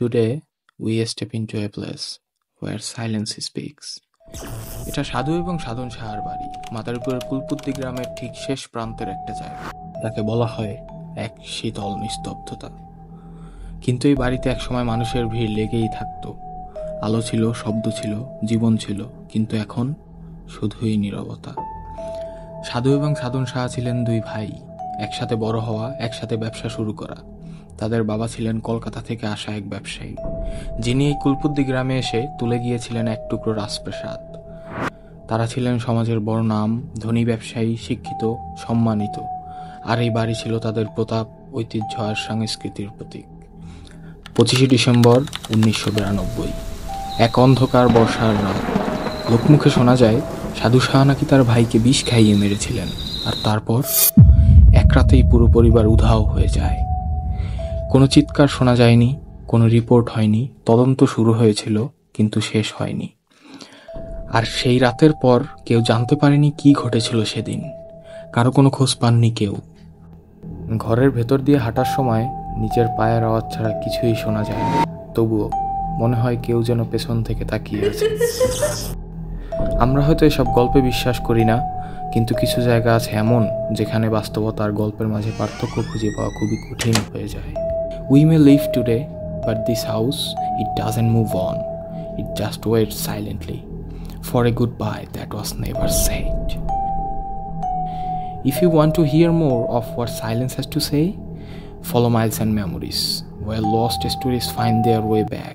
Today, we step into a place where silence speaks. এটা সাধু এবং সাধন সাহার বাড়ি, মাদারীপুরের কুলপত্তি গ্রামের ঠিক শেষ প্রান্তের একটা জায়গা। তাকে বলা হয় এক শীতল নিস্তব্ধতা। কিন্তু এই বাড়িতে একসময় মানুষের ভিড় লেগেই থাকতো। আলো ছিল, শব্দ ছিল, জীবন ছিল, কিন্তু এখন শুধুই নীরবতা। সাধু এবং সাধন সাহা ছিলেন দুই ভাই, একসাথে বড় হওয়া, একসাথে ব্যবসা শুরু করা। তাদের বাবা ছিলেন কলকাতা থেকে আসা এক ব্যবসায়ী, যিনি এই কুলপত্তি গ্রামে এসে তুলে গিয়েছিলেন এক টুকরো রাজপ্রাসাদ। তারা ছিলেন সমাজের বড় নাম, ধনী ব্যবসায়ী, শিক্ষিত, সম্মানিত। আর এই বাড়ি ছিল তাদের প্রতাপ, ঐতিহ্য আর সংস্কৃতির প্রতীক। 25শে ডিসেম্বর 1992, এক অন্ধকার বর্ষার রাত। লোকমুখে শোনা যায় সাধু সাহা নাকি তার ভাইকে বিষ খাইয়ে মেরেছিলেন, আর তারপর এক রাতেই পুরো পরিবার উধাও হয়ে যায়। কোনো চিৎকার শোনা যায়নি, কোনো রিপোর্ট হয়নি, তদন্ত শুরু হয়েছিল কিন্তু শেষ হয়নি। আর সেই রাতের পর কেউ জানতে পারেনি কি ঘটেছিল সেদিন। কারো কোনো খোঁজ পাননি কেউ। ঘরের ভেতর দিয়ে হাঁটার সময় নিজের পায়ের আওয়াজ ছাড়া কিছুই শোনা যায়নি। তবুও মনে হয় কেউ যেন পেছন থেকে তাকিয়ে আছে। আমরা হয়তো এসব গল্পে বিশ্বাস করি না, কিন্তু কিছু জায়গা আছে এমন যেখানে বাস্তবতা আর গল্পের মাঝে পার্থক্য খুঁজে পাওয়া খুবই কঠিন হয়ে যায়। We may live today, but this house, it doesn't move on. It just waits silently for a goodbye that was never said. If you want to hear more of what silence has to say, follow Miles and Memories, where lost stories find their way back.